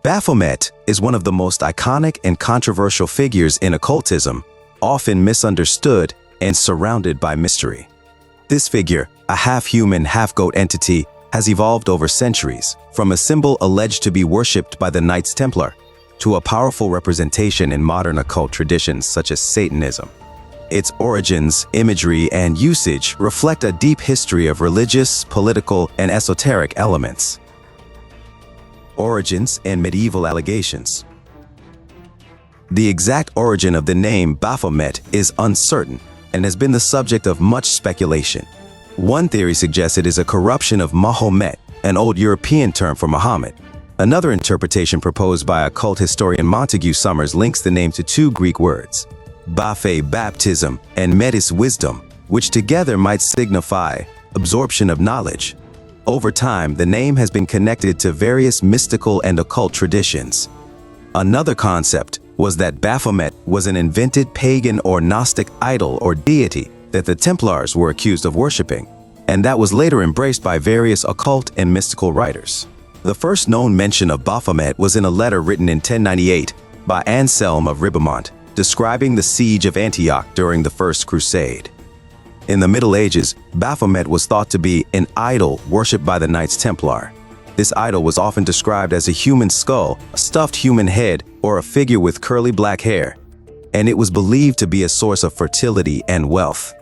Baphomet is one of the most iconic and controversial figures in occultism, often misunderstood and surrounded by mystery. This figure, a half-human, half-goat entity, has evolved over centuries, from a symbol alleged to be worshipped by the Knights Templar to a powerful representation in modern occult traditions such as Satanism. Its origins, imagery, and usage reflect a deep history of religious, political, and esoteric elements. Origins and medieval allegations. The exact origin of the name Baphomet is uncertain and has been the subject of much speculation. One theory suggests it is a corruption of Mahomet, an old European term for Mahomet. Another interpretation proposed by occult historian Montague Summers links the name to two Greek words, baphe, baptism, and metis, wisdom, which together might signify absorption of knowledge. Over time, the name has been connected to various mystical and occult traditions. Another concept was that Baphomet was an invented pagan or Gnostic idol or deity that the Templars were accused of worshipping, and that was later embraced by various occult and mystical writers. The first known mention of Baphomet was in a letter written in 1098 by Anselm of Ribamont, describing the siege of Antioch during the First Crusade. In the Middle Ages, Baphomet was thought to be an idol worshipped by the Knights Templar. This idol was often described as a human skull, a stuffed human head, or a figure with curly black hair, and it was believed to be a source of fertility and wealth.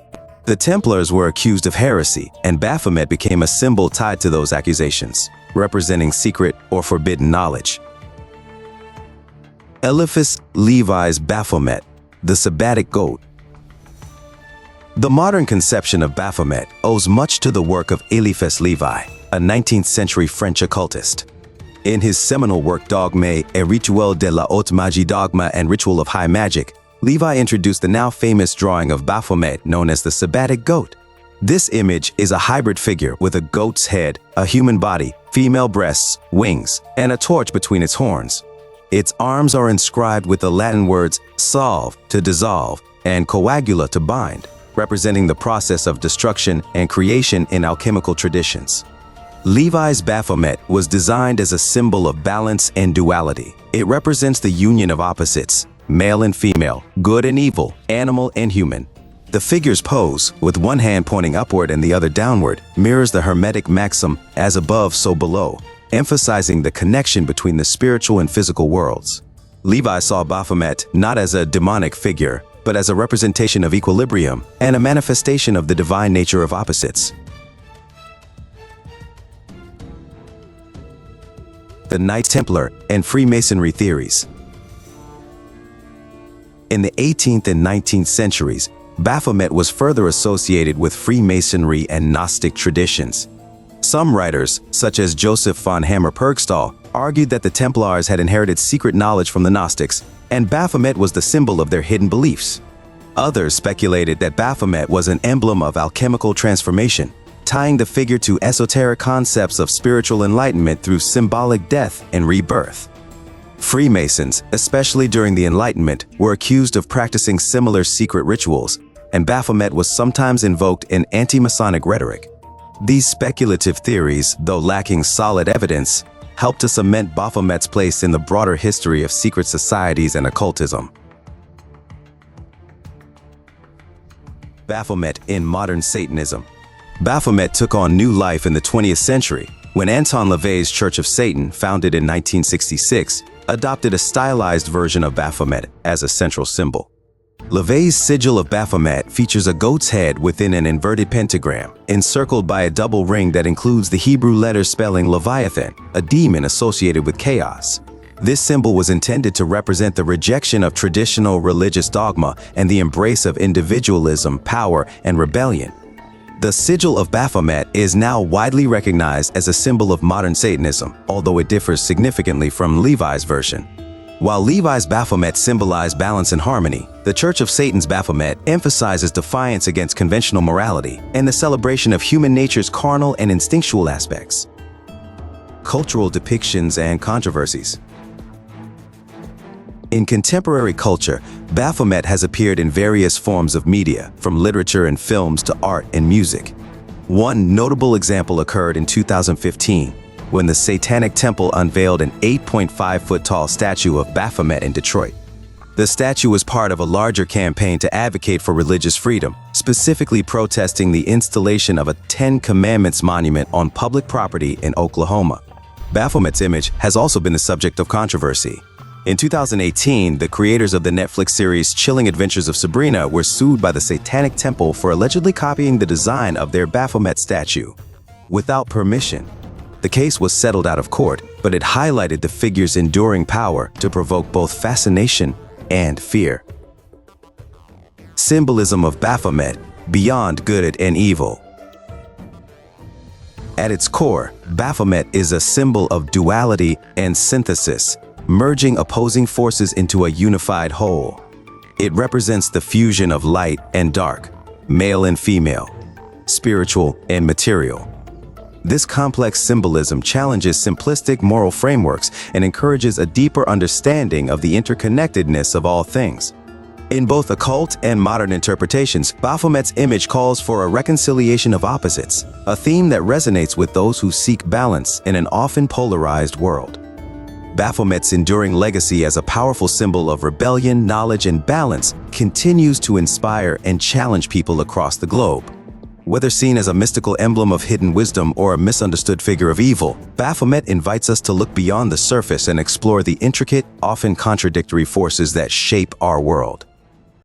The Templars were accused of heresy, and Baphomet became a symbol tied to those accusations, representing secret or forbidden knowledge. Eliphas Levi's Baphomet, the Sabbatic goat. The modern conception of Baphomet owes much to the work of Eliphas Levi, a 19th century French occultist. In his seminal work Dogme et Rituel de la Haute Magie, Dogma and Ritual of High Magic, Levi introduced the now famous drawing of Baphomet known as the Sabbatic goat. This image is a hybrid figure with a goat's head, a human body, female breasts, wings, and a torch between its horns. Its arms are inscribed with the Latin words salve, to dissolve, and coagula, to bind, representing the process of destruction and creation in alchemical traditions. Levi's Baphomet was designed as a symbol of balance and duality. It represents the union of opposites, male and female, good and evil, animal and human. The figure's pose, with one hand pointing upward and the other downward, mirrors the Hermetic maxim, as above, so below, emphasizing the connection between the spiritual and physical worlds. Levi saw Baphomet not as a demonic figure, but as a representation of equilibrium and a manifestation of the divine nature of opposites. The Knights Templar and Freemasonry theories. In the 18th and 19th centuries, Baphomet was further associated with Freemasonry and Gnostic traditions. Some writers, such as Joseph von Hammer-Purgstall, argued that the Templars had inherited secret knowledge from the Gnostics, and Baphomet was the symbol of their hidden beliefs. Others speculated that Baphomet was an emblem of alchemical transformation, tying the figure to esoteric concepts of spiritual enlightenment through symbolic death and rebirth. Freemasons, especially during the Enlightenment, were accused of practicing similar secret rituals, and Baphomet was sometimes invoked in anti-Masonic rhetoric. These speculative theories, though lacking solid evidence, helped to cement Baphomet's place in the broader history of secret societies and occultism. Baphomet in modern Satanism. Baphomet took on new life in the 20th century when Anton LaVey's Church of Satan, founded in 1966, adopted a stylized version of Baphomet as a central symbol. LaVey's sigil of Baphomet features a goat's head within an inverted pentagram, encircled by a double ring that includes the Hebrew letter spelling Leviathan, a demon associated with chaos. This symbol was intended to represent the rejection of traditional religious dogma and the embrace of individualism, power, and rebellion. The sigil of Baphomet is now widely recognized as a symbol of modern Satanism, although it differs significantly from Levi's version. While Levi's Baphomet symbolized balance and harmony, the Church of Satan's Baphomet emphasizes defiance against conventional morality and the celebration of human nature's carnal and instinctual aspects. Cultural depictions and controversies. In contemporary culture, Baphomet has appeared in various forms of media, from literature and films to art and music. One notable example occurred in 2015, when the Satanic Temple unveiled an 8.5-foot-tall statue of Baphomet in Detroit. The statue was part of a larger campaign to advocate for religious freedom, specifically protesting the installation of a Ten Commandments monument on public property in Oklahoma. Baphomet's image has also been the subject of controversy. In 2018, the creators of the Netflix series Chilling Adventures of Sabrina were sued by the Satanic Temple for allegedly copying the design of their Baphomet statue without permission. The case was settled out of court, but it highlighted the figure's enduring power to provoke both fascination and fear. Symbolism of Baphomet, beyond good and evil. At its core, Baphomet is a symbol of duality and synthesis, merging opposing forces into a unified whole. It represents the fusion of light and dark, male and female, spiritual and material. This complex symbolism challenges simplistic moral frameworks and encourages a deeper understanding of the interconnectedness of all things. In both occult and modern interpretations, Baphomet's image calls for a reconciliation of opposites, a theme that resonates with those who seek balance in an often polarized world. Baphomet's enduring legacy as a powerful symbol of rebellion, knowledge, and balance continues to inspire and challenge people across the globe. Whether seen as a mystical emblem of hidden wisdom or a misunderstood figure of evil, Baphomet invites us to look beyond the surface and explore the intricate, often contradictory forces that shape our world.